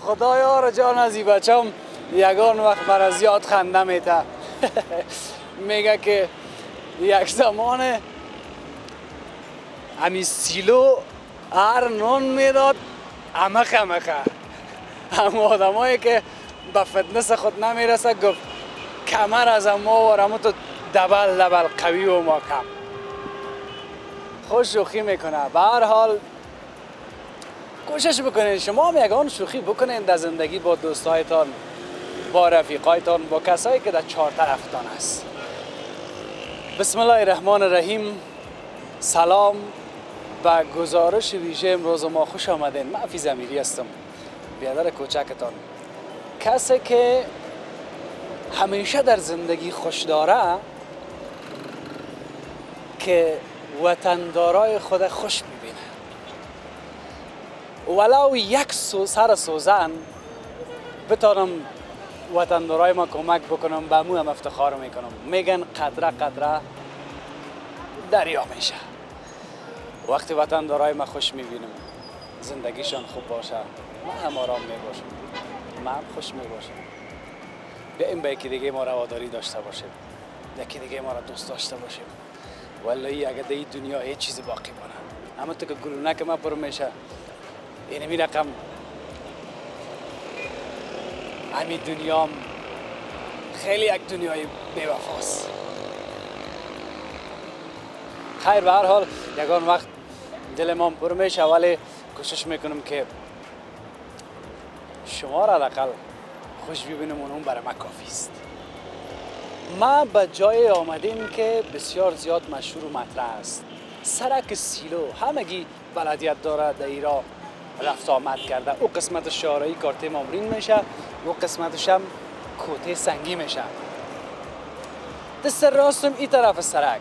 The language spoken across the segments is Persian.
خدایا جان از این بچم یگان وقت من از یاد خنده میته. میگه که یک زمان همی سیلو هر نون میداد امخه اما آدم هایی که به فتنس خود نمیرسه گفت کمر از ما و رمو تو دبل قوی و محکم. خوش شوخی میکنه. به هر حال کوشش بکنین شما هم یگان شوخی بکنین در زندگی با دوستایتان، با رفیقایتان، با کسایی که در چهار طرفتان است. بسم الله الرحمن الرحیم. سلام و گزارش ویژه امروز ما خوش آمدین. من حفیظ امیری هستم، برادر کوچکتان. کسی که همیشه در زندگی خوش داره که وطندارای خود خوش میبینه، ولو یک سر سوزن بتانم وطندارای ما کمک بکنم، به مو هم افتخار میکنم. میگن قطره قطره دریا میشه. وقتی وطندارای ما خوش میبینم، زندگیشان خوب باشه، من هم آرام میباشم، من هم خوش میباشم. بیاییم به یکی دیگه ما رواداری داشته باشیم، یکی دیگه ما را دوست داشته باشیم. والله اگه در این دنیا هیچ چیزی باقی مانه، اما تو که گلونه که من پر میشه، اینمی رقم همین دنیام خیلی یک دنیای بی‌وفاست. خیر، به هر حال یگان وقت دل ما پر میشه، ولی کوشش میکنم که شما را حداقل خوش ببینم و اون برای من کافی است. ما به جای آمدیم که بسیار زیاد مشهور و مطرح است. سرک سیلو همگی بلدیت داره، در ایران رفت آمد کرده. او قسمت شارعی کارت مامورین میشه، او قسمتش هم کوته سنگی میشه. دست راستم این طرف سرک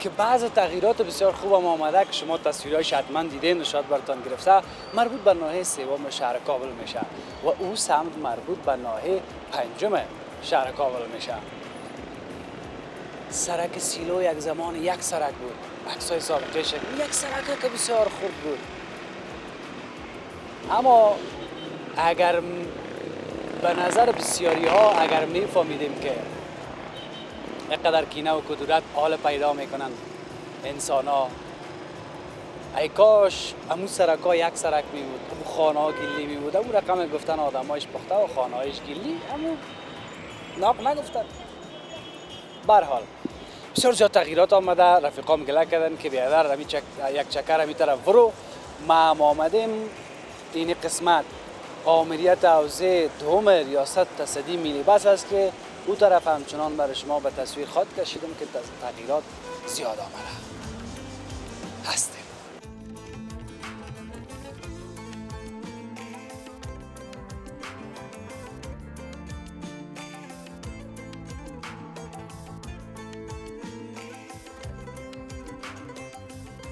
که بعض تغییرات بسیار خوب هم آمده که شما تصویرهایش حتما دیدین و شاید براتان گرفته. مربوط به ناحیه سوم شهر کابل میشه و او سمت مربوط به ناحیه پنجم شهر کابل میشه. سرک سیلو یک زمان یک سرک بود. عکسای سابقه شد یک سرک که بسیار خوب بود. اما اگر به نظر بسیاری ها اگر میفهمیدیم که اینقدر کینه و کدورت حال پیدا میکنن انسان ها، ای کاش امون سرک ها یک سرک می بود، امون خانه ها گلی می بود. امون رقم گفتن آدم هایش پخته و خانه هایش گلی، امون ناق نگفتن. برحال بسیار زیاد تغییرات آمده. رفیقام گله کردن که بیادر یک چکر همی طرف ورو. ما هم آمدیم این قسمت آمریت حوزه دوم ریاست تصدی میلی بس است که او طرف همچنان برای شما به تصویر خواهد کشیدم که تغییرات زیاد آمده هستیم.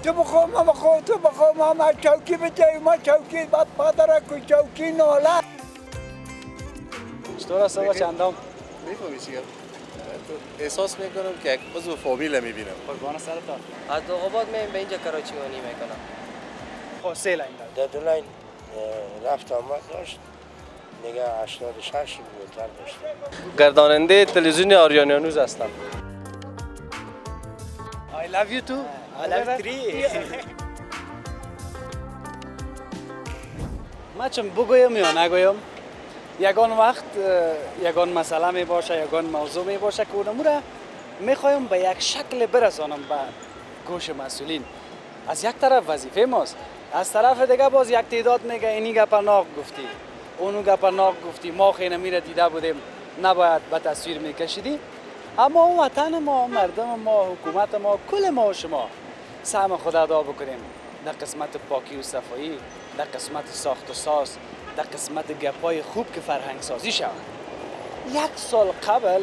تو بخواه ما بخواه، تو بخواه ما چوکی بجایی ما چوکی با پادرک و چوکی ناله. چطور است آقا چندم؟ میفهمی چیه؟ احساس میکنم که یک عضو فامیل میبینم. قربان سرتان. از دوغاباد میم به اینجا کراچیوانی میکنم. خب سه لاین دارد. در دو لاین رفت آمد داشت، دیگه 86 بولتر داشت. گرداننده تلویزیون آریانیانوز هستم. I love you too. I love you too. من چون بگویم یا نگویم، یگان وقت یگان مسئله می باشه، یگان موضوع می باشه که اونمو را میخوایم به یک شکل برسانم به گوش مسئولین. از یک طرف وظیفه ماست، از طرف دیگه باز یک تعداد میگه اینی گپ ناق گفتی، اونو گپ ناق گفتی، ما خیلی میره دیده بودیم نباید به تصویر میکشیدی. اما وطن ما، مردم ما، حکومت ما، کل ما و شما سهم خود ادا بکنیم در قسمت پاکی و صفایی، در قسمت ساخت و ساز، در قسمت گپای خوب که فرهنگ سازی شود. یک سال قبل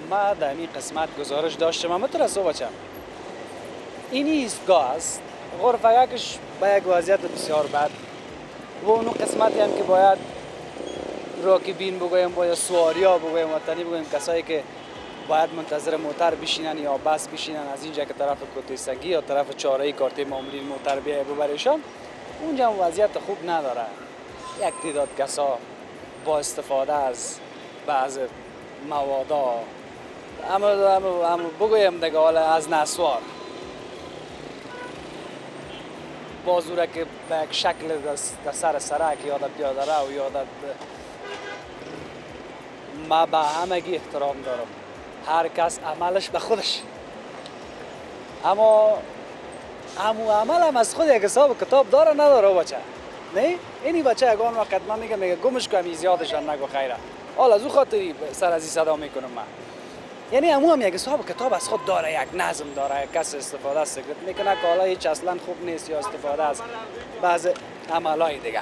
ما در این قسمت گزارش داشتم، اما تو رسو بچم این ایستگاه است، غرفه‌کش به یک وضعیت بسیار بد و اونو قسمتی هم که باید راکبین بگویم، باید سواریا بگویم، وطنی بگویم، کسایی که باید منتظر موتر بشینن یا بس بشینن از اینجا که طرف کوته سنگی یا طرف چاره‌ای کارت مامورین موتر بیای ببرشان، اونجا وضعیت خوب نداره. یک تعداد کسا با استفاده از بعض موادا اما بگویم دیگه حالا از نسوار بازوره که به یک شکل در سر سرک یا در پیاده رو یا در ما به همگی احترام دارم، هر کس عملش به خودش، اما عمل هم از خود یک حساب کتاب داره نداره بچه نه؟ اینی بچه یگان وقت من میگه گمش کنم زیادشان نگو خیره حالا از او خاطری سر از این صدا میکنم من، یعنی هم یک حساب کتاب از خود داره، یک نظم داره، یک کس استفاده از سکرت میکنه که حالا هیچ اصلا خوب نیست یا استفاده از بعض عملهای دیگه،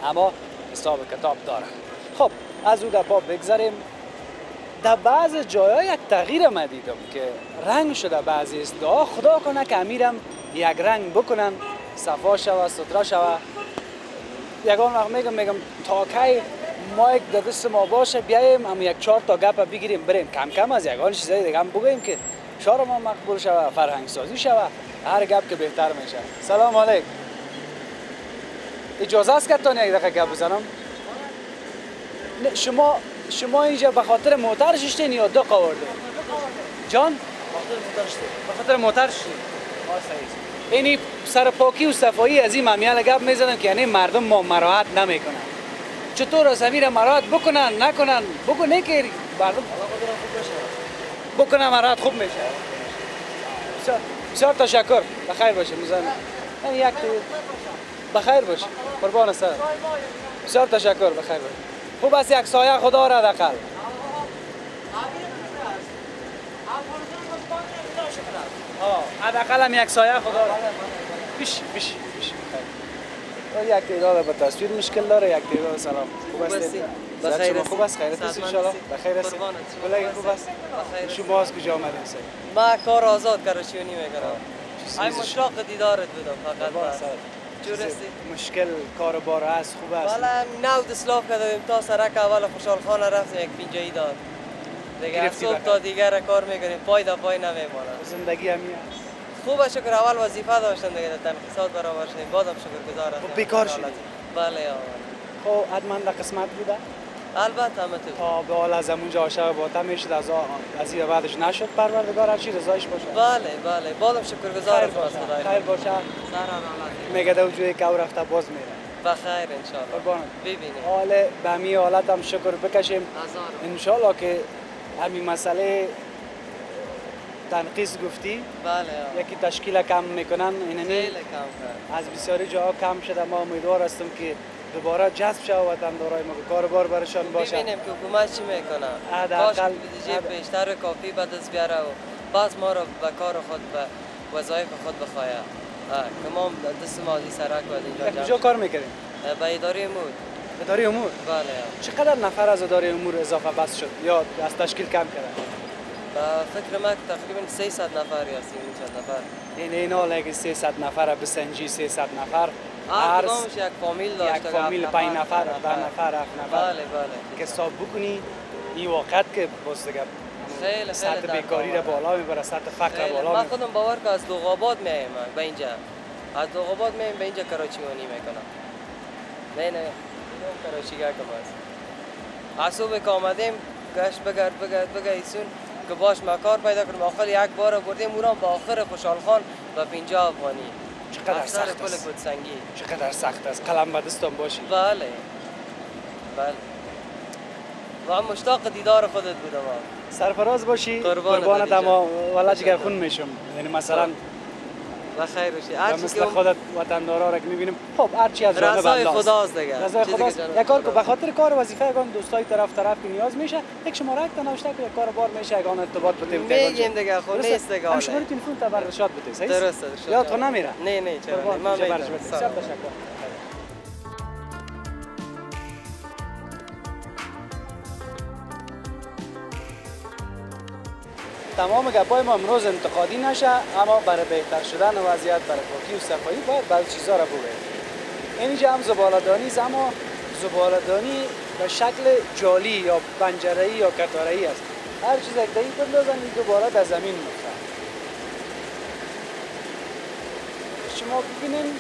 اما حساب کتاب داره. خب از او گپا بگذاریم. در بعض جای‌ها یک تغییر من دیدم که رنگ شده بعضی اصطلاح‌ها، خدا کنه که امیرم یک رنگ بکنن صفا شوه سترا شوه. یگان وقت میگم تا کی مایک در دست ما باشه بیایم هم یک 4 تا گپ بگیریم بریم، کم کم از یگان چیزای دیگه هم بگوییم که شهر ما مقبول شوه، فرهنگ سازی شوه، هر گپ که بهتر میشه. سلام علیکم، اجازه است که تان یک دقیقه گپ بزنم؟ شما اینجا به خاطر موتر ششتین یا دو آورده؟ جان؟ به خاطر موتر ششتین. اینی سر پاکی و صفایی از این ممیال گپ میزنم که یعنی مردم ما مراعات نمیکنن. چطور از امیر مراعات بکنن نکنن بگو نه که مردم بکنن مراعات خوب میشه. بسیار تشکر، بخیر باشه مزاحم. یعنی یک بخیر باشه قربان سر. بسیار تشکر، بخیر باشه. خوب است یک سایه خدا را دقل. حداقل هم یک سایه خدا را. بیش. یک تعداد به تصویر مشکل داره، یک تعداد سلام. خوب است؟ بخیر است. خوب است، خیرت است ان شاء الله. بخیر است. کلاگی خوب است. شما از کجا آمدید سر؟ ما کار آزاد کارشیونی میکنم. ای مشتاق دیدارت بودم فقط. جور استی؟ مشکل کاروبار است، خوب است. والا نو دسلاف کردیم تا سرک اول خوشحال خانه رفتیم یک پینجایی داد. دیگه از صبح تا دیگر کار میکنیم، پای دا پای نمیمانم. زندگی همین است. خوبه شکر، اول وظیفه داشتم دیگه در تنقیصات برابر شدیم، بعدم شکر گزارم. خب بیکار شدی؟ بله یا خب حتما در قسمت بوده؟ البته همه تو. تا به حال از اونجا عاشق باطن میشد، از این بعدش نشد، پروردگار هر چی رضایش باشه. بله بعدم شکر گزارم از خدای. خیر باشه. سلام میگه دو جوی که او رفته باز میره. بخیر ان شاء الله. قربان. ببینیم. حال به می حالت هم شکر بکشیم. ان شاء الله که همین مسئله تنقیص گفتی. بله. یکی تشکیل کم میکنن ایننی. خیلی کم کرد. از بسیاری جاها کم شده، ما امیدوار هستم که دوباره جذب شود وطندارای ما که کاربار برشان باشه. ببینیم که حکومت چی میکنه. حداقل بودجه بیشتر کافی به دست بیاره و باز ما رو به کار خود به وظایف خود بخواهد. که ما دست ما دی سرک باید اینجا جمع. کجا کار میکنیم؟ به اداره امور. اداره امور؟ بله. چقدر نفر از اداره امور اضافه بس شد یا از تشکیل کم کرد؟ فکر من تقریبا 300 نفر یا 300 نفر. این حال اگه 300 نفر بسنجی 300 نفر هر کدامش یک فامیل داشته، یک فامیل 5 نفر 10 نفر 7 نفر. بله که حساب بکنی این وقت که باز دیگه خیلی سطح بیکاری را بالا میبره، سطح فقر را بالا میبره. من خودم باور که از دوغابات میایم به اینجا، از دوغابات میایم به اینجا کراچیوانی میکنم. نه اینم کراچیگه کم است. از صبح که آمدیم گشت بگردیسون که باش ما کار پیدا کنیم، آخر یک بار بردیم اورام به آخر خوشحال خان و 50 افغانی. چقدر سخت است. چقدر سخت است. قلم به دستم باشی. بله. و مشتاق دیدار خودت بودم. سرفراز باشی. قربانت اما والا جگر خون میشم. یعنی مثلا بخیر باشی. مثل خودت وطندارا را که میبینیم خب هر چی از جانب رضای خداست دیگه. رضای خداست. یک کار که به خاطر کار وظیفه یگان دوستای طرف که نیاز میشه، یک شماره یک نوشته که یک کار بار میشه یگان ارتباط بده. میگیم دیگه خب نیست دیگه. هم شماره تلفن تا برشاد بده. صحیح؟ درسته. یاد تو نمیره. نه چرا؟ من میگم. بسیار تشکر. تمام گپای ما امروز انتقادی نشه، اما برای بهتر شدن وضعیت، برای پاکی و صفایی باید بعضی چیزا را بگوییم. اینجا هم زباله‌دانی است، اما زباله‌دانی به شکل جالی یا پنجره‌ای یا کتاره‌ای است. هر چیز یک دهی بندازن این دوباره در زمین میفته. شما ببینید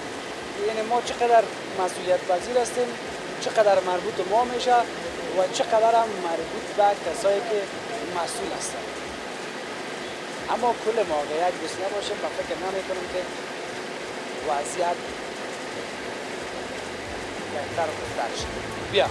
یعنی ما چقدر مسئولیت پذیر هستیم، چقدر مربوط به ما میشه و چقدر هم مربوط به کسایی که مسئول هستند. اما کل موقعیت بس نباشیم و فکر نمی‌کنم که وضعیت بهتر و بهتر شد. بیا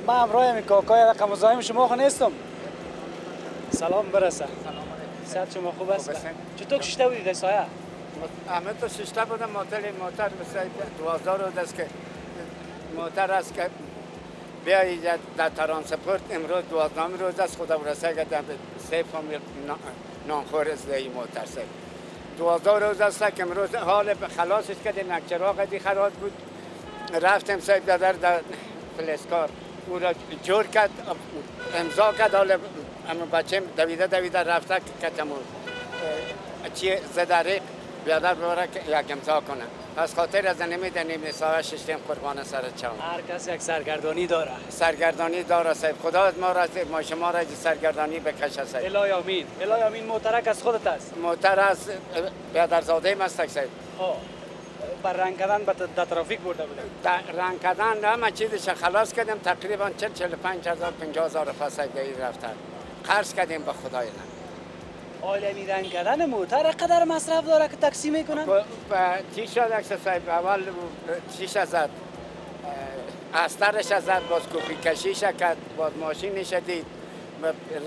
من همراه همین کاکای رقم مزاحم شما خو نیستم. سلام برسه. صحت شما خوب است؟ چطور کشته بودید در سایه؟ همه تو ششته بودم موتر مثل 12 روز است که موتر است که بیایی در ترانسپورت امروز 12 روز است خدا برسه که در 3 فامیل نانخور است در این موتر سه 12 روز است که امروز حال خلاصش کردیم یک چراغ دی خراب بود رفتم صاحب در فلسکار او را جور کرد امضا کرد حالا اما بچه دویده رفته کتمون چی زدریق بیادر ببره یک امضا کنه پس خاطر از نمیده نیم ساعت ششتیم قربان سر چم هر کس یک سرگردانی داره. سرگردانی داره صاحب خدا از ما شما را سرگردانی بکشه صاحب. الهی امین موترک از خودت است. موتر از بیادرزاده مستک صاحب. بر رنگ کردن در ترافیک برده بودم. رنگ کردن همه چیزش خلاص کردیم تقریبا 45,000 50,000 فصل گیر رفتن قرض کردیم به خدای نه. آیلمی رنگ کردن موتر قدر مصرف داره که تاکسی میکنن؟ چی شد اکس صاحب اول چیش ازد استرش ازد باز کپی کشیش کرد باز ماشینش دید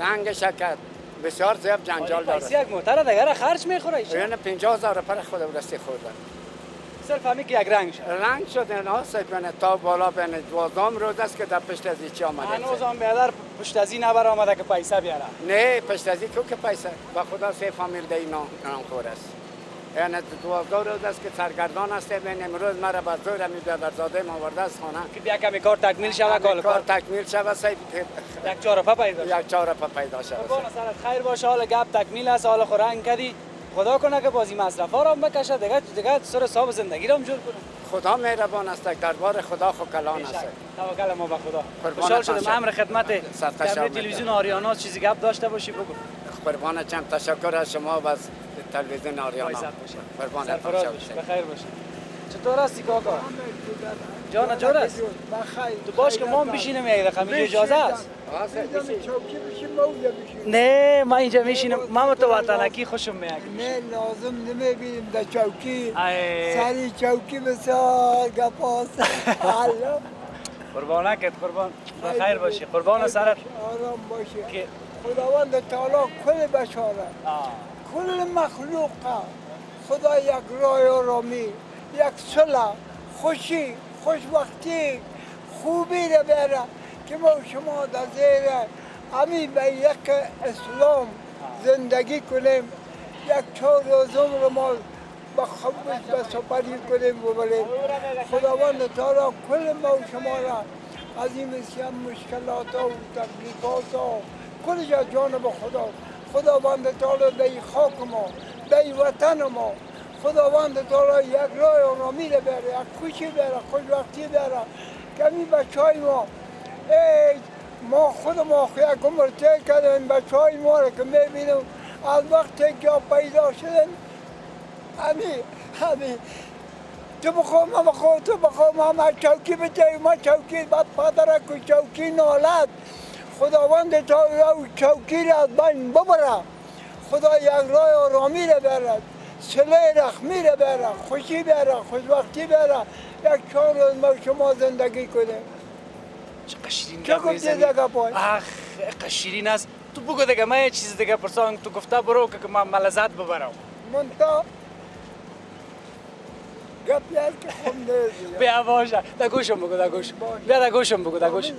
رنگش کرد بسیار زیاد جنجال داره. پیسی یک موتر دیگر خرج میخوره ایش؟ یعنی 50,000 پر خود برستی خوردن. صرف همین که یک رنگ شد. رنگ شد نه صاحب تا بالا بین 12 روز است که در پشت از چی آمده. هنوز هم بیادر پشت از این نبر آمده که پیسه بیاره. نه پشت از کو که پیسه با خدا 3 فامیل دی نام خور است. یعنی 12 روز است که سرگردان است من امروز مرا با زور می بیادرزاده ما آورده است خانه که بیا کمی کار تکمیل شود کار تکمیل شود صاحب یک چهارپا پیدا شود. یک چهارپا پیدا شود. قربان سرت خیر باشه حال گپ تکمیل است حال خو رنگ کردی خدا کنه که بازی مصرفا را بکشه دیگه سر حساب زندگی را جور کنه. خدا مهربان است دربار خدا خو کلان است. توکل ما به خدا. خوشحال شدم امر خدمت تلویزیون آریانا چیزی گپ داشته باشی بگو. قربان چم تشکر از شما و از تلویزیون آریانا. قربان سرفراز باش بخیر باش. چطور هستی کاکا؟ جان جور است؟ بخیر. تو باش که ما هم بشینیم یک دقیقه میشه اجازه است؟ نه ما اینجا میشینم من تو وطنکی خوشم میاد. نه لازم نمیبینیم در چوکی سری چوکی بسیار گپاس قربانکت قربان بخیر باشی قربان سرت آرام باشی که خداوند تعالی کل بشاره کل مخلوق خدا یک رای آرامی یک صلح خوشی خوشبختی خوبی رو بره که ما شما در زیر همین به یک اسلام زندگی کنیم یک 4 روزم رو ما به خوبش به سپری کنیم ببریم خداوند تعالی کل ما و شما را از این بسیار مشکلات و تکلیفات و کلش از جانب خداوند تعالی به خاک ما به وطن ما خداوند تعالی یک راه آرامی رو بره یک خوشی بره خوشبختی بره کمی بچه های ما ما خود ما یک عمر طی کردیم بچه های ما رو که میبینیم از وقتی که پیدا شدن همین تو بخوام همه چوکی بده ما چوکی بعد پدرک و چوکی نالد خداوند تعالی چوکی را از بین ببره خدا یک راه آرامی رو برد صله رحمی رو بره خوشی بره خوشبختی بره یک 4 روز ما شما زندگی کنیم چقدر شیرین چه گپ میزنی اخ شیرین است تو بگو دیگه من یه چیز دیگه پرسان تو گفته برو که من لذت ببرم منتا گپ یاد که خون نیست بیا باشه در گوشم بگو در گوش بیا در گوشم بگو در گوش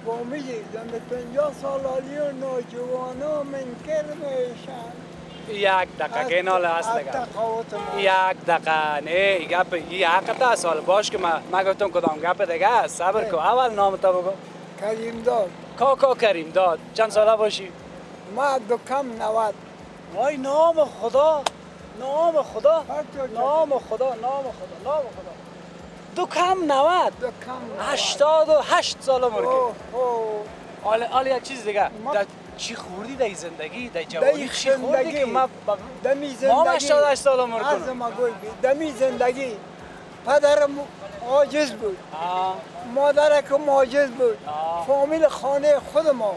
فهمیدی زنده 50 سالگی و نوجوانا منکر میشن یک دقیقه که ناله هست دیگه یک دقیقه نه این گپ این حقیقت سال باش که من گفتم کدام گپ دیگه است صبر کن اول نام تو بگو کریم داد کاکا کریم داد چند ساله باشی؟ ما دو کم 90 وای نام خدا نام خدا هر جا جدید. نام خدا نام خدا نام خدا دو کم 90 دو کم 88 سال عمر اوه، که اوه. حالا یک چیز دیگه ما- در چی خوردی در زندگی در جوانی چی خوردی زندگی. که ما دمی ما زندگی 88 سال عمر از کنم ما گوی بی. دمی زندگی پدرم عاجز بود، مادرم عاجز بود، فامیل خانه خود ما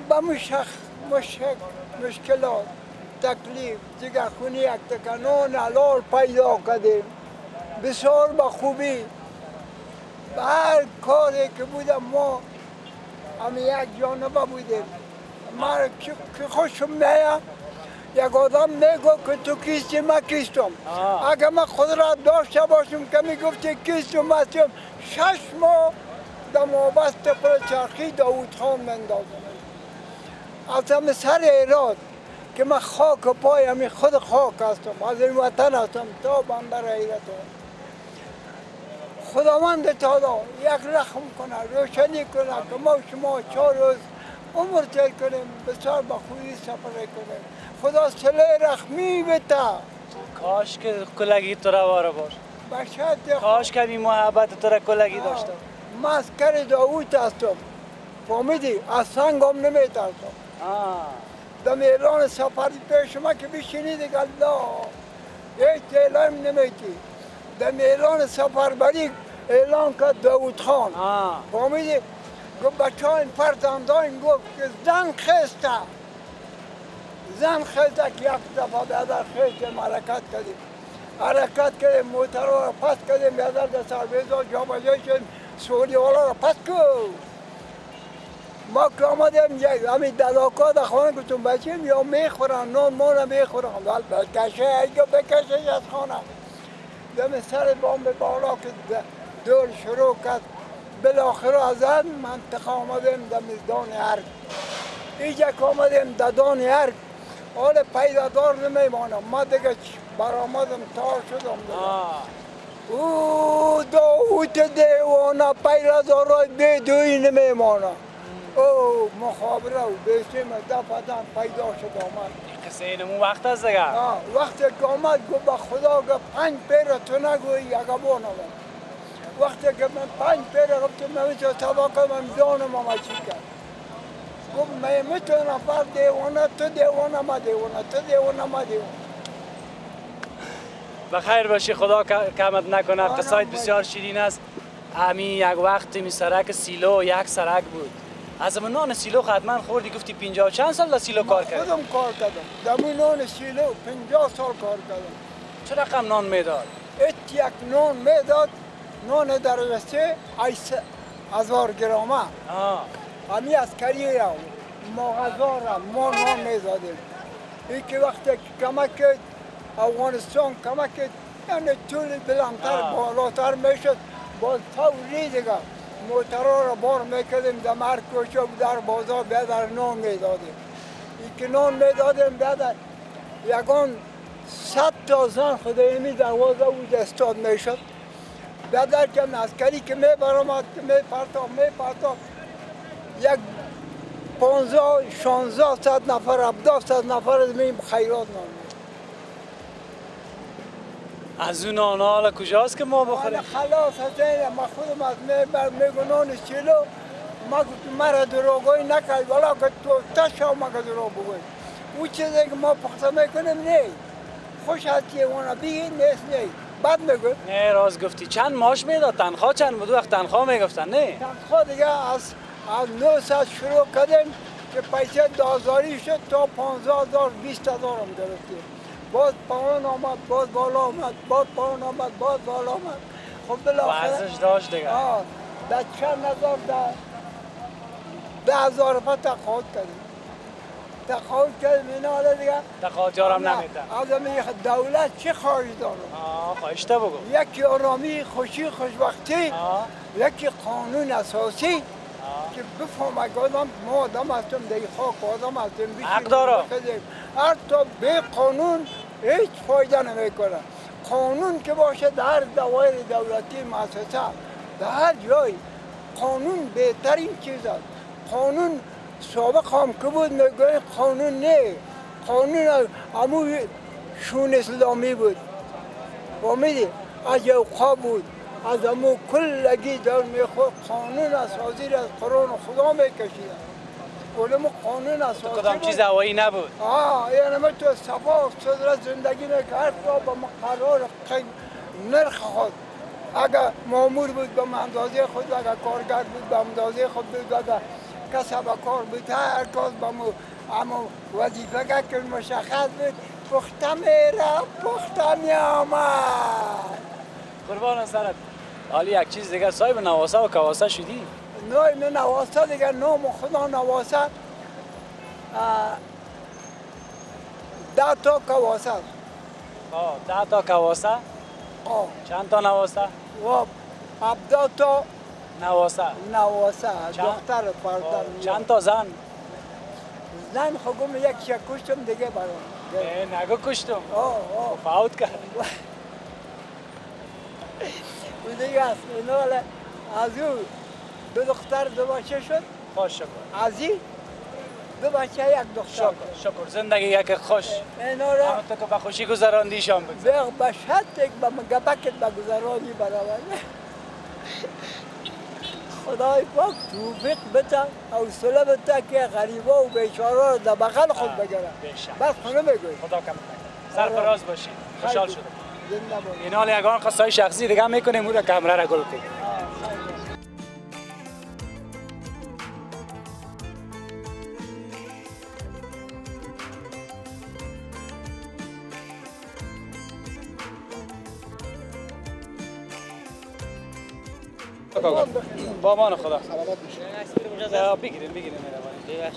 با مشکلات تکلیف دیگر خونی یک تکنان حلال پیدا کردیم بسیار با خوبی. به هر کاری که بودم ما همه یک جانبه بودیم. من که خوشم میاد یک آدم میگو که تو کیستی من کیستم. اگر من خود را داشته باشم که میگفتی کیستم هستم 6 ماه در مابست پر چرخی داود خان مندازم. از همه سر ایراد که من خاک پایم خود خاک هستم، از این وطن هستم تا بندر ایرتم. خداوند تعالی یک رحم کنه، روشنی کنه که ما شما 4 روز عمر طی کنیم، بسیار با خوبی سفر کنیم. خدا صله رحمی بده. کاش که کلگی تو را واره باش بشد کاش که این محبت تو را کلگی داشتم مسکر داوود هستم، فهمیدی؟ از سنگم نمیترسم. در میلان سفری پیش ما که بشینید دیگه الله هیچ اعلام نمیتی. در میلان سفر بری اعلان کرد داوود خان، فهمیدی؟ گفت بچه ها این فرزندان گفت که زن خسته که یک دفعه بیادر خیستیم حرکت کردیم موتر را پس کردیم بیادر در سربیزا جا بجای شدیم سوری والا را پس کن. ما که آمدیم همین دلاکا در خانه گفتم بچیم یا میخورن نان ما را میخورن بکشه ایگا بکشش از خانه. دم سر بام به بالا که دور شروع کرد بالاخره از این منطقه آمدیم در میدان ارگ. اینجا که آمدیم در دان ارگ حال پیدادار نمیمانم. ما دیگه برآمدم تار شدم دیگه. او داوود دیوانه پیدادارای بدوی نمیمانم. او مخابره و بیشتیم دفعتن پیدا شد آمد. این قصه اینمون وقت است دیگه وقتی که آمد گفت به خدا که 5 پیر تو نگویی یک بانم. وقتی که من 5 پیر گفتم نمیشه طبقه من دانم همه چی کرد. گفت من میتونم فر دیوانه تو دیوانه ما دیوانه تو دیوانه ما دیوانه. بخیر باشی خدا کمت نکنه. قصایت بسیار شیرین است. همین یک وقتی می سرک سیلو یک سرک بود. از نان سیلو حتما خوردی گفتی 50 چند سال در سیلو کار کردی؟ خودم کار کردم در نان سیلو 50 سال کار کردم. چه رقم نان میداد؟ یک نان میداد، نان در وسته 1000 گرامه. همین عسکری را مغازه را ما نان میزدیم. این که وقتی کمک افغانستان کمک یعنی طول بلندتر بالاتر میشد باز تولی دیگه موترها را بار میکردیم در مرگ کوچه در بازار بیادر نان میدادیم. این که نان میدادیم بیادر یکان 100 تا زن خدایمی دروازه بود استاد میشد. بیادر که عسکری که میبرامد که میپرتاب یک 15-16 نفر 17 نفر از میم خیرات نان. از اون نان حالا کجاست که ما بخوریم؟ خلاص هستیم. ما خودم از میگو نان سیلو ما گفتم مرا دروغوی نکرد ولی که تو تشا ما که دروغ بگوی. اون چیزی که ما پخته میکنیم نه خوش هستی اونا بگی نیست نه بد میگو. نه راست گفتی. چند ماش میداد؟ تنخواه چند بود وقت تنخواه میگفتن نه؟ تنخواه دیگه از 900 شروع کردیم که پیسه دازاری شد تا 15,000 20,000 هم گرفتیم. باز پایان آمد باز بالا آمد باز پایان آمد باز بالا آمد. خب بالاخره وزش داشت دیگه. در چند هزار ده 10,000 روپیه تقاعد کردیم. تقاعد کردیم اینا حالا دیگه تقاعدیار هم نمیدن. از همین دولت چه خواهش دارم؟ خواهشته بگو. یکی آرامی خوشی خوشبختی، یکی قانون اساسی که بفهم اگه آدم ما آدم هستیم دیگه خاک آدم هستیم حق دارم. حتی به قانون هیچ فایده نمیکنه. قانون که باشه در هر دوایر دولتی مؤسسه در هر جای قانون بهترین چیز است. قانون سابق هم که بود میگویم قانون نه قانون امو شون اسلامی بود فهمیدی؟ از یوقا بود از امو کلگی در میخورد قانون اساسی را از قرآن خدا میکشیدن علم قانون اساسی کدام چیز هوایی نبود. یعنی من تو صفا صدر زندگی نکرد و با مقرار نرخ خود اگر مامور بود به اندازه خود اگر کارگر بود به اندازه خود بود اگر کسب کار بود هر کس به اما وظیفه که مشخص بود پخته میره پخته میامد. قربان سرت. حالی یک چیز دیگه صاحب نواسه و کواسه شدی؟ نه نواسه دیگه نام خدا نواسه 10 تا کواسه 10 تا کواسه؟ چند تا نواسه؟ و 17 تا نواسه دختر پردر. چند تا زن؟ زن خودم یک کشتم دیگه برام نگو کشتم فوت کرد و دیگه است از او 2 دختر 2 بچه شد. خوش شکر. از این 2 بچه 1 دختر. شکر زندگی یک خوش. اینا را همون تو که به خوشی گذراندیشان بگذار. بیغ بشت یک به گبکت بگذرانی برابر. خدای پاک توفیق بده حوصله بده که غریبا و بیچارا رو در بغل خود بگیرن. بس خونه بگوی خدا کمک نکنه. سرفراز باشی. خوشحال شدم. زنده باشی. این حال یگان قصای شخصی دیگه میکنیم او را کمره را گل کنیم. با امان خدا. سلامت باشید. بگیریم مهربانی.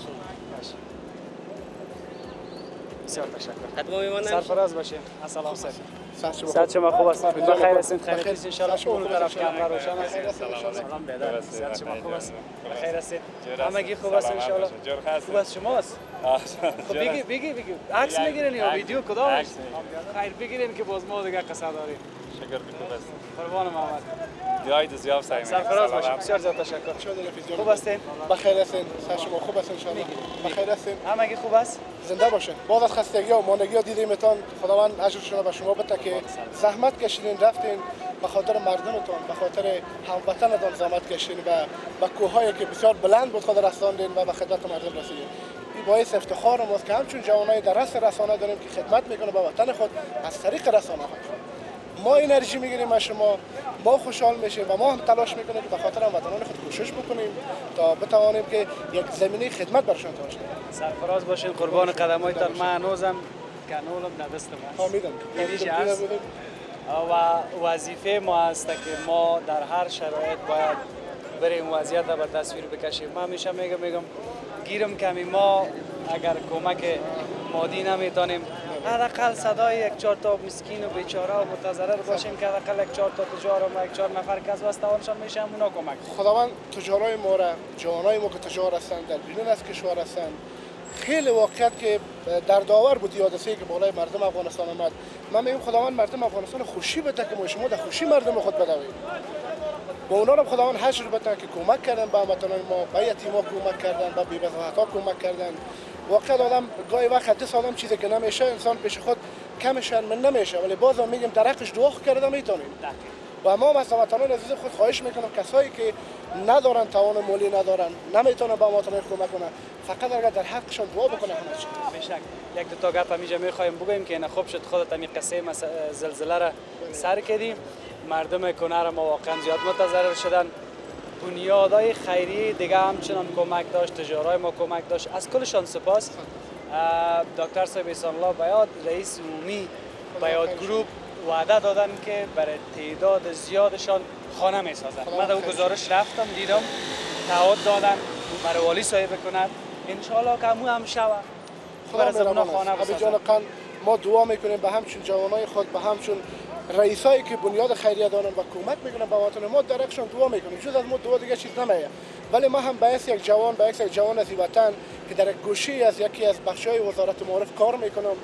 بسیار تشکر. حتما میمونم. سرفراز باشین. السلام سر. صحت شما خوب است. بخیر هستین. خیر بخیر. هستین ان شاء الله. اون طرف کاملا روشن است. سلام بیدار. صحت شما خوب است. بخیر هستین. همگی خوب است ان شاء الله. خوب است شماست. خب بگی عکس میگیرین یا ویدیو کدام؟ خیر بگیرین که باز ما دیگه قصه داریم. شکر خوب است. قربان محمد. دیاید زیاد سعی می‌کنم. سرفراز باشید. بسیار زیاد تشکر. خوب هستین؟ بخیر هستین. صحت شما خوب است ان شاء الله. بخیر هستین. همگی خوب است؟ زنده باشین. بعد از خستگی و ماندگی ها دیدیمتان خداوند اجرشون رو به شما بده که زحمت کشیدین رفتین به خاطر مردمتون به خاطر هموطنتون زحمت کشیدین و به کوههایی که بسیار بلند بود خود رساندین و به خدمت مردم رسیدین. این باعث افتخار ماست که همچون جوانای در رأس رسانه داریم که خدمت میکنه به وطن خود از طریق رسانه ها. ما انرژی میگیریم از شما، ما خوشحال میشیم و ما هم تلاش میکنیم که به خاطر هموطنان خود کوشش بکنیم تا بتوانیم که یک زمینه خدمت برشان داشته باشیم. سرفراز باشین قربان قدمایتان. من هنوزم کانولم در دست ما است. فهمیدم. و وظیفه ما است که ما در هر شرایط باید بریم وضعیت را به تصویر بکشیم. من همیشه میگم گیرم کمی ما اگر کمک مادی نمیتونیم حداقل صدای 1-4 تا مسکین و بیچاره و متضرر باشیم که حداقل 1-4 تا تجار و 1-4 نفر که از وستوانشان میشه اونا کمک. خداوند تجارای ما را جوانای ما که تجار هستند در بیرون از کشور هستند خیلی واقعیت که در داور بود یادسه که بالای مردم افغانستان آمد. من میگم خداوند مردم افغانستان خوشی بده که ما شما در خوشی مردم خود بدویم. با اونا رو خداوند حشر بده که کمک کردن به هموطنان ما، به یتیما کمک کردن، به بی‌بضاعت‌ها کمک کردن. واقعا آدم گاهی وقت حدیث آدم چیزی که نمیشه انسان پیش خود کمش من نمیشه ولی بازم میگم در حقش دعا کردن میتونیم. و ما از هموطنان عزیز خود خواهش میکنم کسایی که ندارن توان مالی ندارن نمیتونن به هموطنان کمک کنن فقط اگر در حقشان دعا بکنن همه چی. بشک یک دو تا گپ همیشه میخوایم بگیم که اینا خوب شد خودت همین قصه زلزله را سر کردیم. مردم کنار ما واقعا زیاد متضرر شدن. بنیادهای خیریه دیگه همچنان کمک داشت، تجارای ما کمک داشت. از کلشان سپاس. دکتر صاحب الله بیاد رئیس عمومی بیاد گروپ وعده دادن که برای تعداد زیادشان خانه میسازن. من در گزارش رفتم دیدم تعهد دادن برای والی صاحب کند ان شاء الله که هم شوه برای زبون خانه بسازن. ما دعا میکنیم به همچون جوانای خود به همچون رئیسایی که بنیاد خیریه دارن و کمک میکنن به وطن ما در حقشون دعا میکنیم. جز از ما دعا دیگه چیز نمیه. ولی ما هم باعث یک جوان از این وطن که در گوشه از یکی از بخش‌های وزارت معارف کار میکنم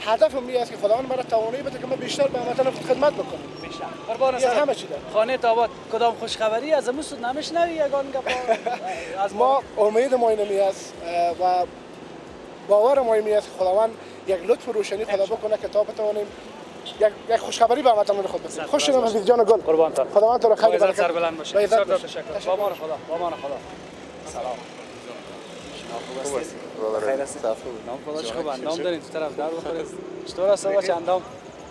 هدفم این است که خداوند مرا توانایی بده که من بیشتر به وطن خود خدمت بکنم. بیشتر. قربان همه چی داره. خانه تابات کدام خوشخبری از امروز نمیشنوی یگان گپ از ما امید ما اینمی است و باور ما این است که خداوند یک لطف و روشنی خدا بکنه که تا بتوانیم یک خوشخبری به همتون خود بدیم. خوش شدم حفیظ جان گل. قربانتان. خداوند تو رو خیلی برکت سر بلند باشه. به عزت تشکر. با امان خدا. با امان خدا. سلام. خوب هستی؟ خیر هستی؟ نام خداش خوب اندام دارین تو طرف در بخورید. چطور است آقا چندام؟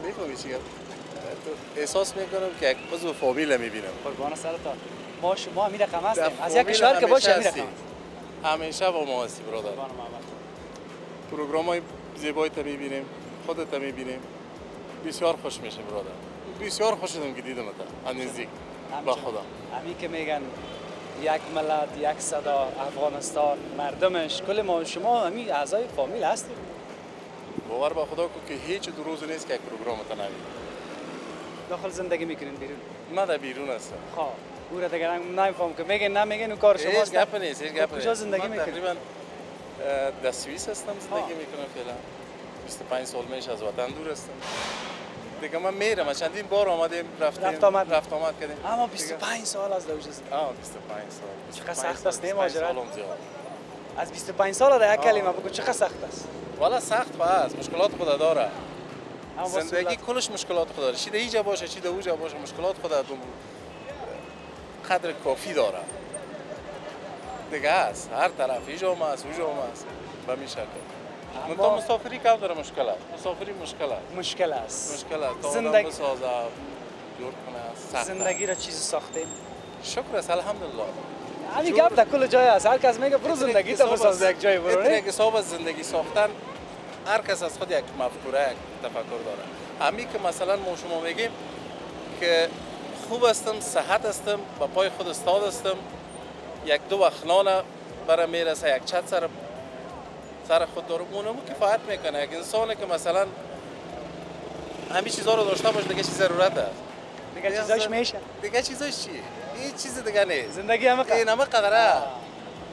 میفهمی چی تو احساس میکنم که یک عضو فامیل میبینم. قربان سرتان. ما شما امیر رقم هستیم. از یک کشور که باشه امیر رقم. همیشه با ما هستی برادر. پروگرام‌های زیبایی تا میبینیم، خودت تا میبینیم. بسیار خوش میشه برادر. بسیار خوش شدم که دیدم تا نزدیک. با خدا. همین که میگن یک ملت، یک صدا، افغانستان، مردمش، کل ما شما همین اعضای فامیل هستیم. باور با خدا که هیچ دو روز نیست که یک پروگرام تا نبینیم. داخل زندگی میکنین بیرون؟ من در بیرون هستم. خب او را دیگه نمیفهم که میگن نمیگن اون کار شماست. هیچ گپ نیست، هیچ گپ نیست. کجا زندگی میکنین؟ تقریبا در سوئیس هستم زندگی میکنم فعلا. 25 سال میشه از وطن دور هستم. دیگه من میرم، چندین بار آمدیم رفت آمد کردیم. اما 25 سال از لوج است. 25 سال. چقدر سخت است نه ماجرا؟ زیاد. از 25 سال در یک کلمه بگو چقدر سخت است؟ والا سخت است، مشکلات خود داره. زندگی کلش مشکلات خود داره. چی در اینجا باشه، چی در اونجا باشه، مشکلات خود قدر کافی داره. دیگه است، هر طرف اینجا است، اونجا است. به این شکل. منتها مسافری کم داره مشکل است. مسافری مشکل است. زندگی بسازه، جور کنه، سخت. زندگی را چیزی ساختیم. شکر است الحمدلله. همین گپ در کل جای است. هر کس میگه برو زندگی تو بساز یک جای برو. این که صاحب زندگی ساختن هر کس از خود یک مفکوره، یک تفکر داره. همین که مثلا ما شما میگیم که خوب هستم، صحت هستم، با پای خود استاد هستم، یک دو وقت نان برای میرسه، یک چت سر خود داره، اونمو کفایت میکنه. یک انسانی که مثلا همین چیزا رو داشته باشه دیگه چی ضرورت است؟ دیگه چیزاش میشه. دیگه چیزاش چیه؟ هیچ چیز دیگه نیست. زندگی همه این همه قدره.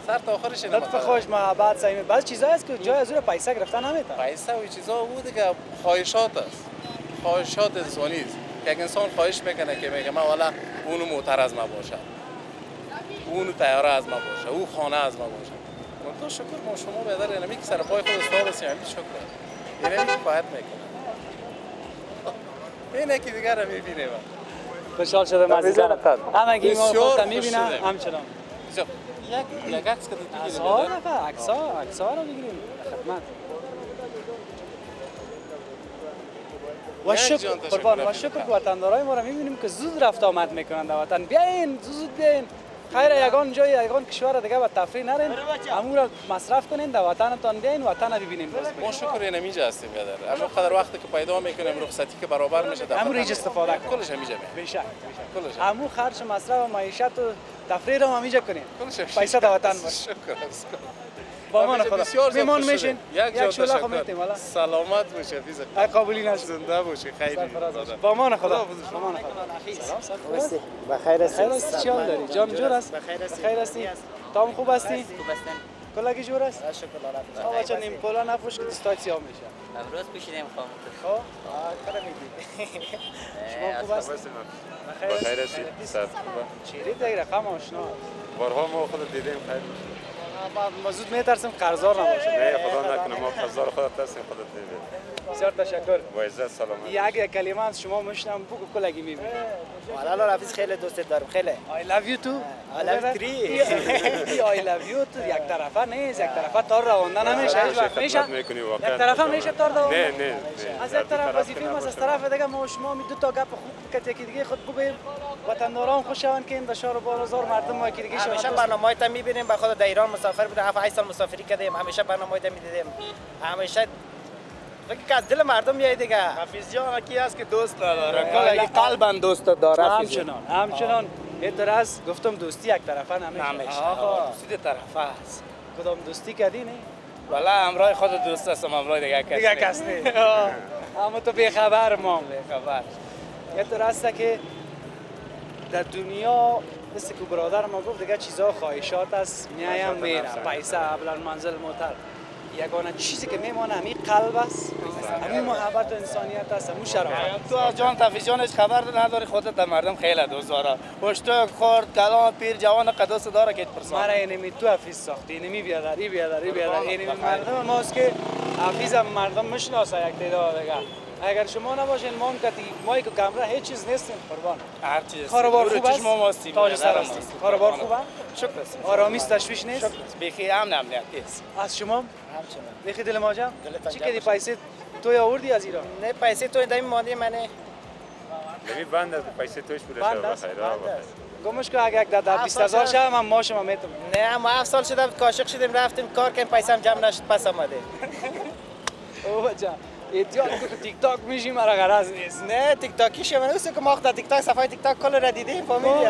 سر تا آخرش اینه. لطف خوش، محبت، صمیمی. بعضی چیزا هست که جای از اون پیسه گرفتن نمیتونه. پیسه و چیزا او دیگه خواهشات است. خواهشات انسانی است. که یک انسان خواهش میکنه که میگه من والا اونو موتر از ما باشه. اونو طیاره از ما باشه. او خانه از ما باشه. تو شکر ما شما بهتر اینمی که سر پای خود استاد هستیم، همین شکر. اینمی که کفایت میکنه. اینه که دیگه رو میبینیم. خوشحال شدم عزیزان. همگی ما خودت میبینم همچنان. یک عکس که دیگه عکس‌ها رو بگیریم خدمت. و شکر قربان و شکر که وطندارای ما رو میبینیم که زود رفت آمد میکنن در وطن. بیاین زود بیاین. خیر یگان جای یگان کشور دیگه به تفریح نرین، همون را مصرف کنین، در وطنتان بیاین، وطن رو ببینین. ما شکر اینجا هستیم یادر. اما قدر وقتی که پیدا میکنیم رخصتی که برابر میشه در همون استفاده کنیم. کلش همینجا بیشک کلش همون خرج مصرف و معیشت و تفریح رو همینجا کنیم. پیسه در وطن باشه. شکر است. با من خدا میمون میشین یک شوله خو میتیم والا. سلامت باشه حفیظ. قابلی نشه. زنده باشه. خیلی با من خدا. با من خدا. سلام سلام. بخیر هستی؟ چی حال داری؟ جان جور است؟ بخیر هستی؟ تام خوب هستی؟ خوب هستم. کلاگی جور است؟ شکر الله. آقا چه نیم پولا نفروش که دستات سیاه میشه. امروز پوشیدم خواهم. خب کار میگی. شما خوب هستی؟ بخیر هستی؟ چیری دیگه رقم آشنا. بارها ما خود دیدیم خیر. ما زود میترسیم قرضدار نباشه. نه خدا نکنه ما قرضدار خودت هستیم خودت دیدیم. بسیار تشکر. با عزت سلامت. یک کلمه از شما مشنم بگو کلاگی میبینی. والا حفیظ خیلی دوستت دارم خیلی. I love you too. I love you. I love you too. یک طرفه نیست، یک طرفه تار رواندن نمیشه. میشه. یک طرفه میشه تار رواندن. نه. از یک طرف وظیفه ما از طرف دیگه ما شما می دو تا گپ خوب که یکی دیگه خود بگویم وطنداران خوش شوند که این بشار و بازار مردم ما یکی دیگه شوند. همیشه برنامه‌ات میبینیم. به خود در ایران مسافر بودم 7 سال مسافری کردیم. همیشه برنامه‌ات میدیدیم. همیشه فکر که از دل مردم میاد دیگه. حفیظ جان کی است که دوست نداره؟ کلا قلبا دوست داره. همچنان این از گفتم دوستی یک طرفه نمیشه. آقا دوستی دو طرفه است. کدام دوستی کردی نه؟ والا همراه خود دوست هستم، همراه دیگه کس نه. اما تو بیخبر ما بیخبر. این است که در دنیا مثل که برادر ما گفت دیگه چیزا خواهشات است، میایم میره پیسه قبل منزل موتر. یگانه چیزی که میمانه همین قلب است. همین محبت و انسانیت است، همون شرافت. تو از جان تفیزیانش خبر نداری، خودت مردم خیلی دوست داره. پشت خورد کلان پیر جوان قدوس داره که پرسان. مرا اینمی تو حفیظ ساختی، اینمی بیادری اینمی مردم ماست که حفیظ هم مردم میشناسه یک تعداد دیگه. اگر شما نباشین ما که کامرا هیچ چیز نیستیم قربان. هر چیز. کاروبار خوب است. ما ماستیم. تاج سر است. کاروبار خوبه؟ شکر. آرامیز تشویش نیست. بخی امنیت است. از شما؟ همچنان. بخی دل ماجم؟ چی دلتان کردی پیسه توی آوردی از ایران؟ نه پیسه تو این ماندی منه. نمی بند است پیسه توش بوده شد بخیر. گمش که اگه 10,000 شه من ماشم میتونم. نه ما 7 سال شده کاشق شدیم رفتیم کار کردیم پیسه هم جمع نشد پس آمده. او بچا ایدیات که تیک تاک میشی مرا غرض نیست. نه تیک تاکی شما نیست که ما در تیک تاک صفحه تیک تاک کل را دیدیم فامیلی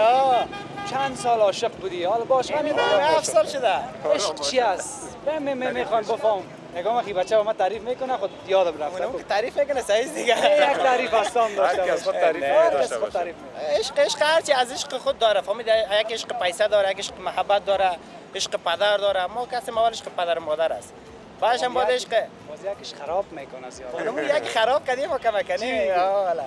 چند سال عاشق بودی؟ حالا باش همین 7 سال شده. عشق چی است؟ میخوام بفهم. نگاه مخی بچه با من تعریف میکنه خود یادم رفته. اون که تعریف میکنه صحیح دیگه. یک تعریف هستم داشته هر کس خود تعریف داشته باشه. عشق هرچی از عشق خود داره فامیلی، یک عشق پیسه داره، یک عشق محبت داره، عشق پدر داره. ما کسی ما عشق پدر مادر است. باش هم باید عشق باز یکیش خراب میکنه زیاد. اون یک خراب کردیم و کم کنیم.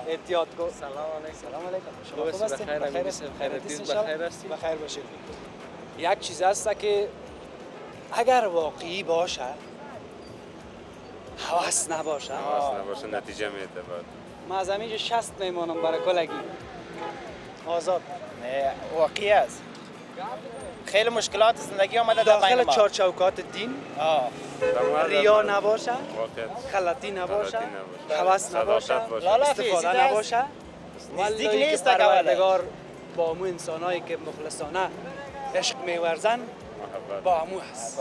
احتیاط کو. سلام علیکم. شما خوب هستین؟ بخیر هستید؟ بخیر باشید. یک چیز هست که اگر واقعی باشه هوس نباشه نتیجه میده بعد. ما از همینجا 60 میمانم برای کلگی آزاد. نه واقعی است. خیلی مشکلات زندگی آمده در بین داخل ما. چارچوکات دین ریا نباشه، خلطی نباشه، هوس نباشه، استفاده نباشه. نزدیک والله نیست که تا قبله. پروردگار با امو انسانایی که مخلصانه عشق میورزن با امو هست.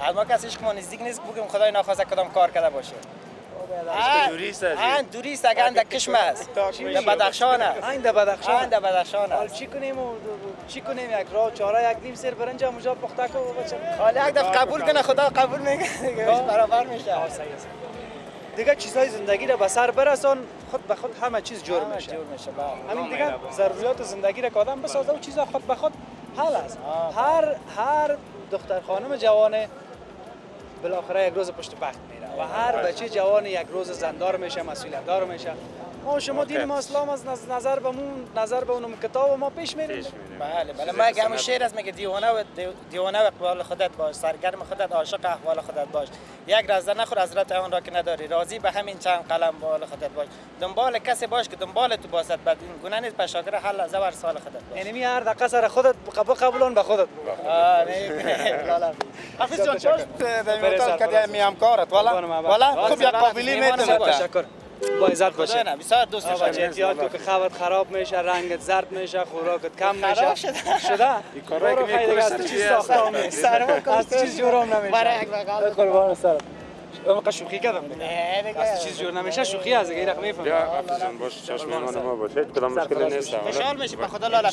از ما کسی عشق ما نزدیک نیست بگیم خدای ناخواسته کدام کار کرده باشه. دوری است اگر اندک کشم است. در بدخشان است. این در بدخشان. در بدخشان حال است. چی کنیم یک راه چاره یک نیم سر برنج مجاب پخته کو بچه. حالا یک دفعه قبول کنه خدا قبول میکنه دیگه برابر میشه. دیگه چیزای زندگی را به سر برسان خود به خود همه چیز جور میشه. همین دیگه ضروریات زندگی را که آدم بسازه و چیزا خود به خود حل است. هر دختر خانم جوانه بالاخره یک روز پشت بخت میره و هر بچه جوان یک روز زندار میشه، مسئولیت دار میشه. ما شما دین ما اسلام از نظر به اونم کتاب ما پیش میریم. بله ما همون شعر است میگه دیوانه و اقبال خودت باش، سرگرم خودت، عاشق احوال خودت باش. یک رزه نخور حضرت آن را که نداری، راضی به همین چند قلم بال خودت باش. دنبال کسی باش که دنبال تو باشد، بعد این گونه نیست پشاگر حل زبر سال خودت باش. یعنی هر دقیقه سر خودت قبولون به خودت. حفیظ جان چاش در کدی می همکارت والا خوب یک قابلی میتونه. تشکر. با عزت باشه. نه بسیار دوست دارم. احتیاط کن که خوابت خراب میشه، رنگت زرد میشه، خوراکت کم میشه. شده؟ این کارایی که میکنی از چیز ساختم نیست. از چیز جورم نمیشه. برای یک بغل قربان سرت. اما شوخی کردم. نه دیگه. از چیز جور نمیشه شوخی از دیگه رقم میفهمم. یا حافظ جان باش چشم میمان ما باش هیچ کدام مشکلی نیست. خوشحال میشی به خدا لاله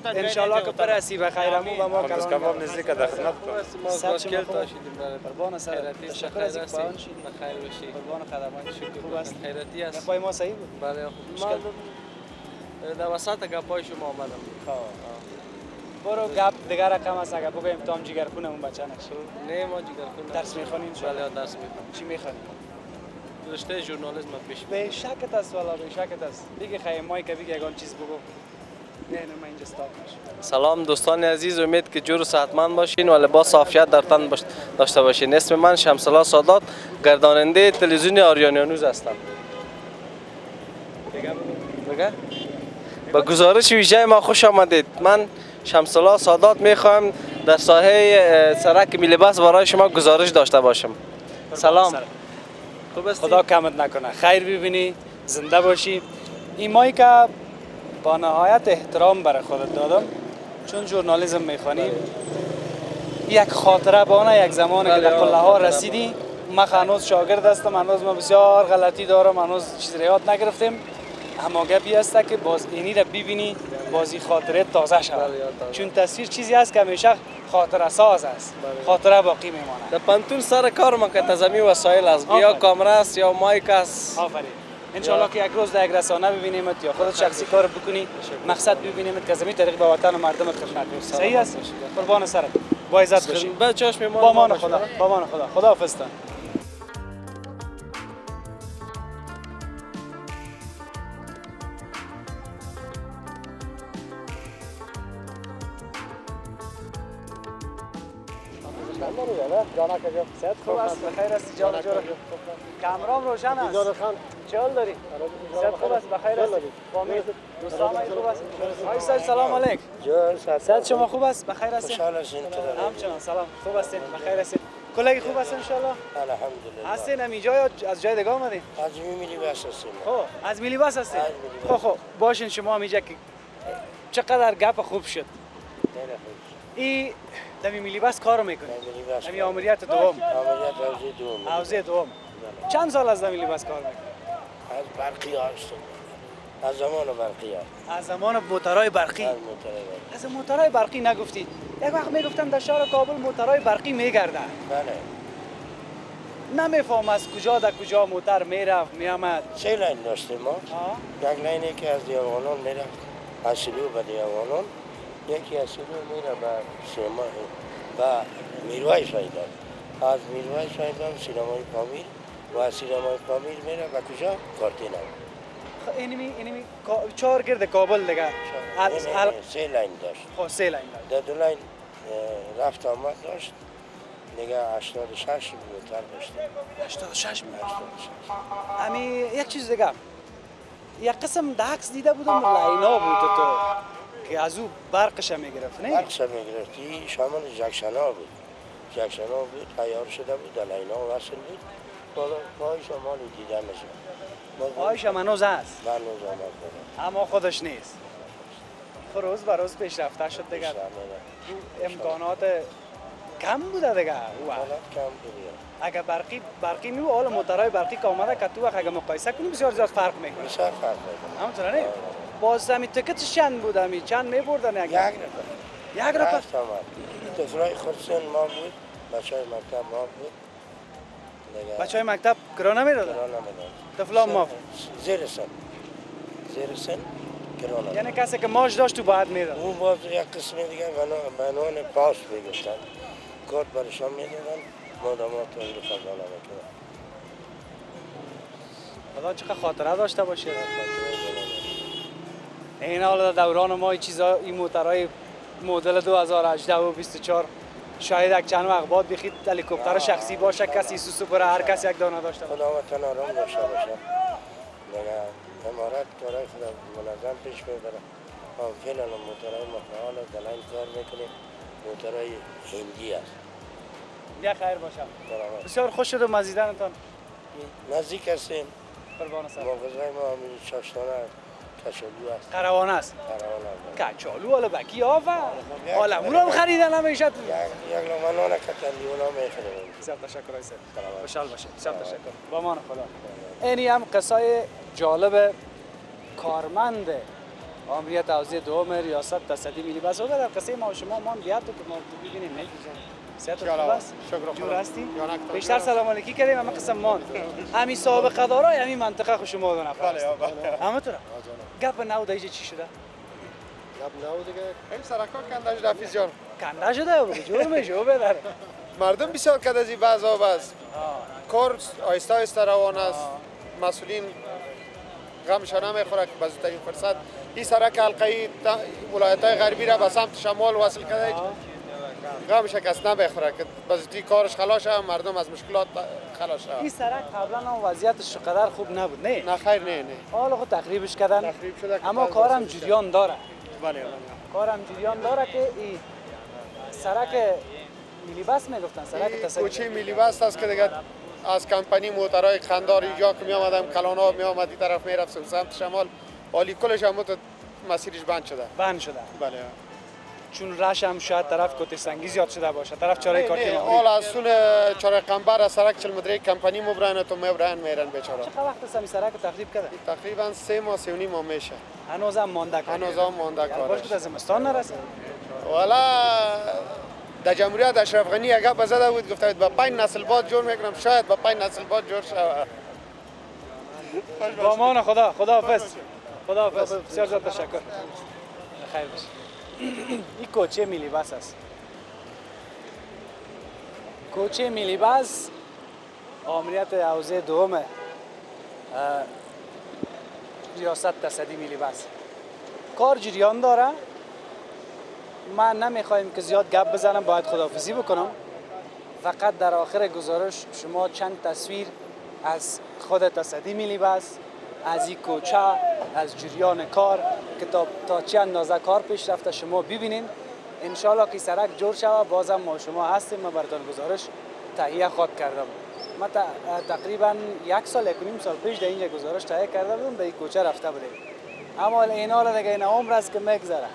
ان شاء الله که پرسی به خیرمو و ما خلاص کباب نزدیک در خدمت ما مشکل داشتیم قربان سرت. تشکر از اینکه پایان شدید. بخیر باشی. قربان خدمات شکر. خوب است. خیراتی است. پای ما صحیح بود. بله خوب. من در وسط گپای شما آمدم. برو گپ دیگه رقم است اگه بگویم تام جگرخونمون بچه نشه. نه ما جگرخون درس میخونیم بله درس میخونم. چی میخونیم؟ رشته ژورنالیسم پیش به شکت است والا به شکت است. دیگه خیلی مای که بگی یگان چیز بگو. نه من اینجا استاد میشم. سلام دوستان عزیز، امید که جور و صحتمند باشین و لباس عافیت در تن داشته باشین. اسم من شمس‌الله سادات، گرداننده تلویزیون آریانیانوز هستم. بگه با گزارش ویژه ما خوش آمدید. من شمس‌الله سادات میخواهم در ساحه سرک میلیباس برای شما گزارش داشته باشم. سلام. خوب هستی؟ خدا کمت نکنه. خیر ببینی، زنده باشی. این مایی که با نهایت احترام برای خودت دادم چون ژورنالیسم میخوانی یک خاطره بانه یک زمانی که در قله ها رسیدی. من هنوز شاگرد هستم، هنوز ما بسیار غلطی دارم، هنوز چیز را یاد نگرفتیم. اما گپی است که باز اینی را ببینی بازی خاطره تازه شود. چون تصویر چیزی است که همیشه خاطره ساز است. خاطره باقی میمانه. در پانتون سر کار ما که تزمی وسایل است، یا کامera است یا مایک است. آفرین. ان شاء الله که یک روز در یک رسانه ببینیمت یا خودت شخصی کار بکنی، مقصد ببینیمت که زمین طریق به وطن و مردمت خدمت کنی. صحیح است؟ قربان سرت. با عزت باشی. بچه‌اش میمان. با امان خدا. با امان خدا. خداحافظ. صحت خوب است؟ بخیر هستی جان جان؟ کامرام روشن است. چه حال داری؟ صحت خوب است؟ بخیر هستی؟ فامیل دوستان خوب است؟ آقای سلام علیک. صحت شما خوب است؟ بخیر هستی؟ خوشحال هستین؟ همچنان سلام. خوب هستین؟ بخیر هستین؟ کلاگی خوب است ان شاء الله؟ الحمدلله. هستین هم اینجا یا از جای دیگه آمدین؟ از میلی بس هستیم. خب از میلی بس هستین؟ خب باشین شما هم اینجا که چقدر گپ خوب شد. ای دمی میلی بس کارو میکنی؟ دمی آمریت دوم؟ آمریت دوم. حوزه دوم. چند سال از دمی لباس کار میکنی؟ از برقی هستم. از زمان برقی ها. از زمان موتورهای برقی؟ از موتورهای برقی نگفتید. یک وقت میگفتم در شهر کابل موتورهای برقی میگردن. بله. نمیفهم از کجا در کجا موتور میرفت میامد. سه لاین داشتیم ما. یک لاینی که از دیوانان میرفت از سیلوی به دیوانان، یکی از سیلوی میره به سیما و میروای شایدان. از میروای شایدان سینمای پامیر و از سینمای پامیر میره به کجا؟ کارتینا. اینمی چهار گرد کابل دیگه. سه لاین داشت. خب سه لاین داشت. در دو لاین رفت آمد داشت. دیگه 86 موتور داشتیم. 86 موتور. امی یک چیز دیگه. یک قسم داکس دیده بودم لاینا بود تو که از او برقش میگرفت نه؟ برقش میگرفتی شامل جکشنا بود. جکشنا بود تیار شده بود در لاینا وصل بود. بالا پایش مالی دیده نشد. پایش هنوز هست. هنوز آمد. اما خودش نیست. روز به روز پیشرفته شد دیگه. امکانات کم بوده دیگه. کم بوده. اگر برقی نیو حالا موتورهای برقی که آمده که تو وقت اگر مقایسه کنیم بسیار زیاد فرق میکنه. بسیار فرق میکنه. همونطوره نه؟ باز همین تکتش چند بود همین؟ چند میبردن؟ یک رفت. یک رفت؟ رفت آمد. طفلای خودسن ما بود. بچه های مکتب ما بود. بچه های مکتب کرانه میدادن؟ کرانه میدادن. طفلان ما؟ زیر سن. زیر سن کرانه. یعنی کسی که ماش داشت تو باید میداد؟ اون باز یک قسم دیگه به عنوان پاس میگفتن. کارت برشان میدادن. مادامات رو خزانه میکردن. خدا چقدر خاطره داشته باشه. این حالا دوران ما این چیزا این موتورهای مدل 2018 و 24 شاید یک چند وقت بعد بخید هلیکوپتر شخصی باشه کسی سوسو بره هر کسی یک دانه داشته باشه. خدا وطن آرام داشته باشه. دیگه امارات کارهای خدا منظم پیش میبره. فعلا موتورهای مفعال دلاین کار میکنه. موتورهای هندی است. بیا خیر باشه. بسیار خوش شد و مزیدنتان. نزدیک هستیم. قربان سر. مغازه ما همین چاشتانه کچالو است. قروانه است. قروانه است. کچالو حالا بکی آفا. حالا اونم خریدن همیشه. یک لغمانان کچالی اونا میخریم. بسیار تشکر ایسا. خوشحال باشه. بسیار تشکر. با امان خدا. اینی هم قصه جالب کارمند آمریت حوزه دوم ریاست تصدی میلی بس و در قصه ما شما ما بیاد تو که ما ببینیم نه. صحت خوب است؟ جور هستی؟ بیشتر سلام علیکی کردیم اما قسم ماند. همین سابقه دارای همین منطقه خو شما دو نفر است. همه تو را؟ گپ نو دیگه چی شده؟ گپ نو دیگه خیلی سرکا کنده شده حفیظ جان. کنده شده و جور میشه بدر. مردم بسیار کد از این بعضا بس. کار آیسته آیسته روان است. مسئولین غمشان نمیخوره که بزرگترین فرصت این سرک حلقه‌ای ولایت‌های غربی را به سمت شمال وصل کرده. غمش کس نمیخوره که بزرگی کارش خلاص شه مردم از مشکلات خلاص شه. این سرک قبلا هم وضعیتش قدر خوب نبود نه؟ نه خیر نه. حالا خود تخریبش کردن. تخریب شده اما کارم جریان داره. بله. کارم جریان داره که این سرک میلی بس میگفتن سرک تصدیق. کوچه میلی بس است که دیگه از کمپانی موتورهای خندار اینجا که می آمدم کلانا می آمد این طرف میرفت سمت شمال حالی کلش هم مسیرش بند شده. بند شده. بله. چون رش هم شاید طرف کت سنگی زیاد شده باشه طرف چاره کارتی نه حالا از سون چاره قنبر از سرک 40 متری کمپانی مبرن تو میبرن میرن بیچاره. چقدر وقت است این سرک تخریب کرده؟ تقریبا 3 ماه 3 و نیم ماه میشه. هنوزم مانده کار. هنوزم مانده کار. باشه که زمستان نرسید. والا در جمهوریت اشرف غنی اگه بزده بود گفته بود با 5 نسل بعد جور میکنم شاید با 5 نسل بعد جور شود. با امان خدا حافظ. خدا حافظ. بسیار زیاد تشکر. خیر باشه. این کوچه میلی بس است. کوچه میلی بس آمریت حوزه دوم ریاست تصدی میلی بس کار جریان داره. من نمیخوایم که زیاد گپ بزنم باید خداحافظی بکنم فقط در آخر گزارش شما چند تصویر از خود تصدی میلی بس، از این کوچه، از جریان کار که تا چه اندازه کار پیش رفته شما ببینین. انشالله که سرک جور شود بازم ما شما هستیم. من براتون گزارش تهیه خود کردم. من تقریبا 1 سال 1.5 سال پیش در اینجا گزارش تهیه کرده بودم، در این کوچه رفته بودیم. اما اینا را دیگه این عمر است که میگذره.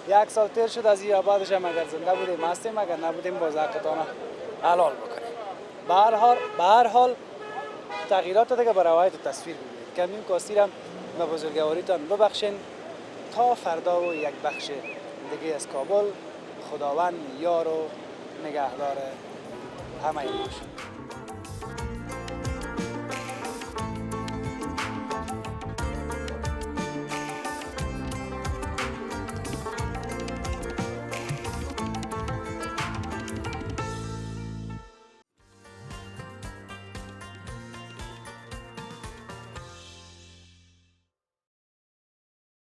1 سال تیر شد از این آبادش هم اگر زنده بودیم هستیم، اگر نبودیم باز حقتانه حلال بکنیم. به هر حال تغییرات دیگه برای روایت تصویر ببینید. کمیم کاستیرم و بزرگواریتان ببخشین. تا فردا و یک بخش دیگه از کابل. خداوند یار و نگهدار همه این باشه.